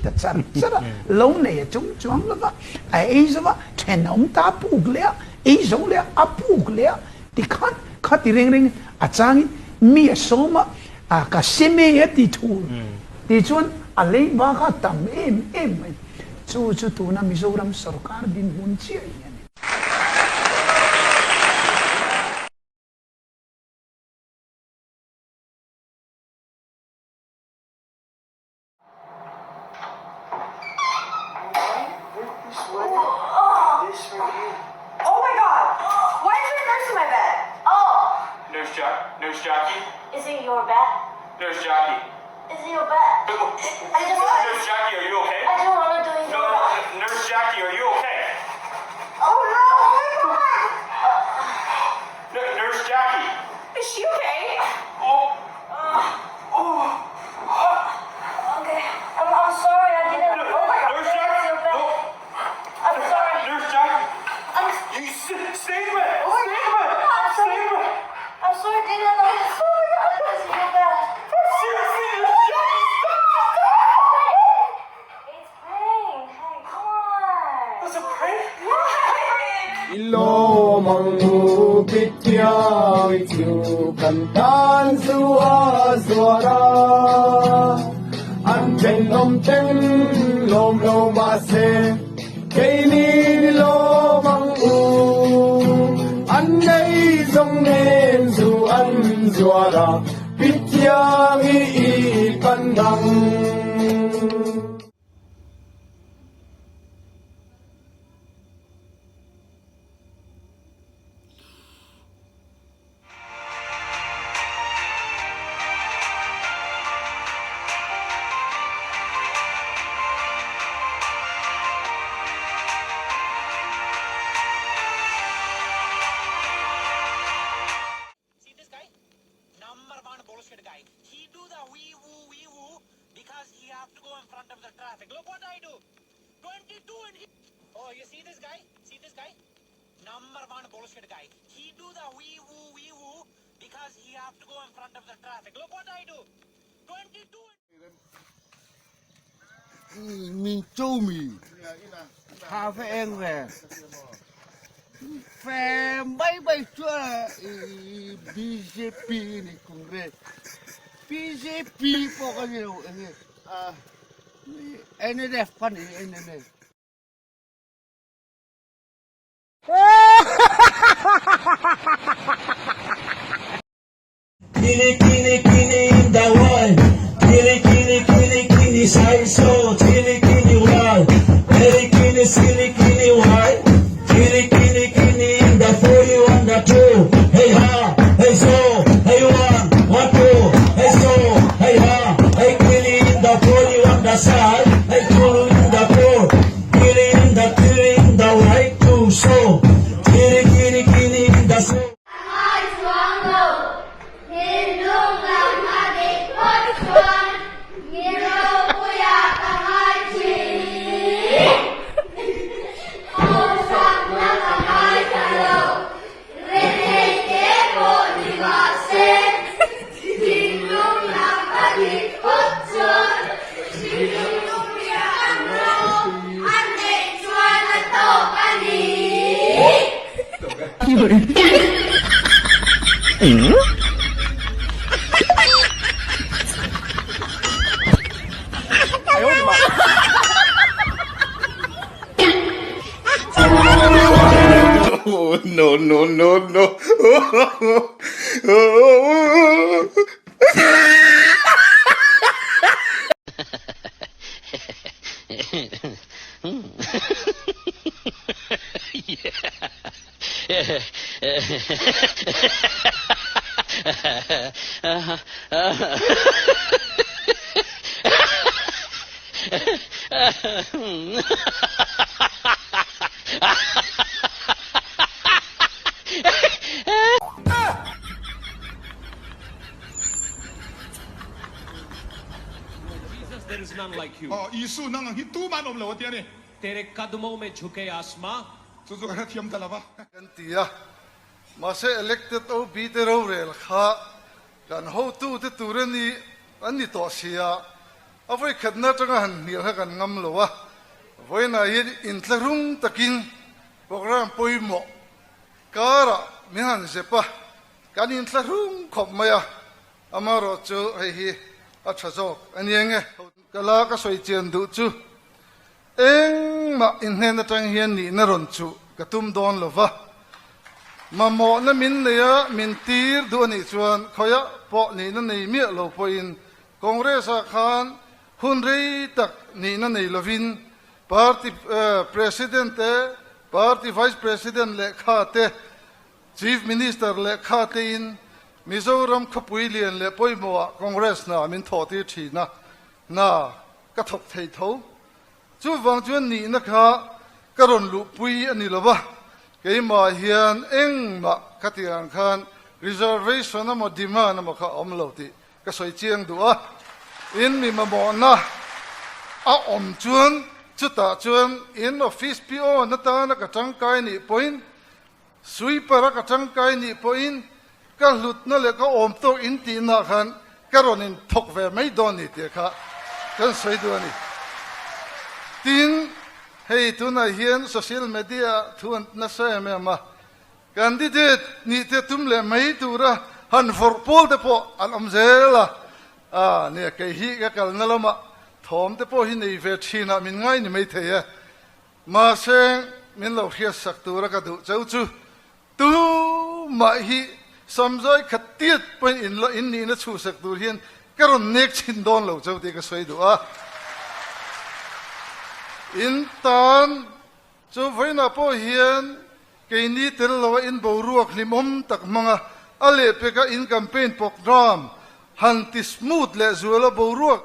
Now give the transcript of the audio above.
的真了，老内中装了吧？哎，什么全弄大不了，哎，种了啊不了，你看看的人啊，张咩什么啊？个什么也的图，的转啊，来把个当就图那米说咱सरकार दिन मुंची आई है Nurse Jackie? Is it your bed? Nurse Jackie. Is it your bed? Nurse Jackie, are you okay? I don't want to do it. No, Nurse Jackie, are you okay? Oh no! Nurse Jackie. Is she okay? Oh. Okay. I'm sorry. I didn't. Oh my God. Nurse Jackie. It's your bed. No. I'm sorry. Nurse Jackie. I'm Stay in bed. Oh my God. I'm sorry. I'm sorry. I didn't know this. Oh my God. This is your bed. Seriously, Nurse Jackie, stop. It's pain. Hey, come on. That's a prank? Hlimawm pityang itu kantan suwa suara Anten ten lom ase kainin lomang Anay song nen su an suara pityang ipandang Guy. He do the wee woo because he have to go in front of the traffic. Look what I do. 22 and he... Oh, you see this guy? See this guy? Number one bullshit guy. He do the wee woo because he have to go in front of the traffic. Look what I do. 22 and... Mình châu mì Hà phê em về Phê bay chua BJP này cũng về BJP po kasi NLF pa ni NLF Kini in the wall. Kini side so. Kini wall. Kini silly wall. Kini in the 41 the 2. Hey ha, hey so, hey 1, 2. Hey so, hey ha, hey kini in the 41 the side. Hey kulu in the 4. Kini in the right 2 so. Kini in the so. Oh, no. There is none like you. Oh, Isu nang hitu man om lawat yan eh. तेरे कदमों में झुके आसमां Susu kaya tiyam talaba. Gantiya Mase elected o bitero rel kha Kan ho tu te turani Ani to siya เอาไว้ขัดหน้าจังหันเหนียวให้กันงำหรอวะไว้ไหนอินทรุ่งตะกินพวกเราปุยหมกการะมิหันเสปะการอินทรุ่งขบมาอะอามารอจูให้ฮีอัชจอกอันนี้ไงกะลาก็สวยเจียนดูจูเอ็งมาอินเฮนจังเฮียนนี่นรนจูกระตุ้มโดนหรอวะมาหมอนั่นมินเลยะมินตีร์ดูนี่ชวนขยะปอนี่นั่นนี่เมียเราพอินคองเรสอาคารหุ่นรีตักนี่นั่นนี่ลวินพาร์ตี้president พาร์ตี้ vice president เลขาเต chief minister เลขาเตอินมิโซรัมขบุยเลียนเลปอยมัวคองเรสน่ะมินทอตีทีน่ากระทบไทยทูจู่วังจวนนี่นะคะกระรนลุปุยอันนี้ละวะเกี่ยมาเฮียนเอ็งมาขัดยังขัน reservation น่ะมาดีมาน่ะมาข้าอมเหล่าที่ก็สวยเจียงดูอ่ะอินมีมาบอกนะอาอมจวนจุดตาจวนอินออฟฟิศพีโอนั่นตานักจังไกนี่พอยน์สวยปรักจังไกนี่พอยน์ก็หลุดนั่นแหละก็อมตัวอินตีน่ะขันกระรนินทกเวไม่โดนนี่เดียค่ะกันสวยดูนี่ทีนให้ทุนเฮียนโซเชียลมีเดียทุนน่าใช่ไหมมากันที่เด็ดนี่เด็ดทุ่มเลยไม่ตัวละหันฟอร์พอลเดปออันอมเซล่ะเนี่ยแกฮีก็กันนั่นละมาทอมเดปอหินอีเวทีน่ะมินง่ายนี่ไม่เทียมาเซงมินเราเฮียสักตัวละก็ดูเจ้าจูตู้มาฮีสมใจขัดเตียดเป็นอินละอินนี่นะชูสักตัวเฮียนก็รอนเน็กชินโดนเราเจ้าตีก็สวยดูอินตันจูไว้น่ะพอเฮียนเกนี่เตลเราอินบรวกลิมอมตักมังอะไรเปก็อินแคมเปญโปรแกรมฮันติสมูทและจัวละบรวก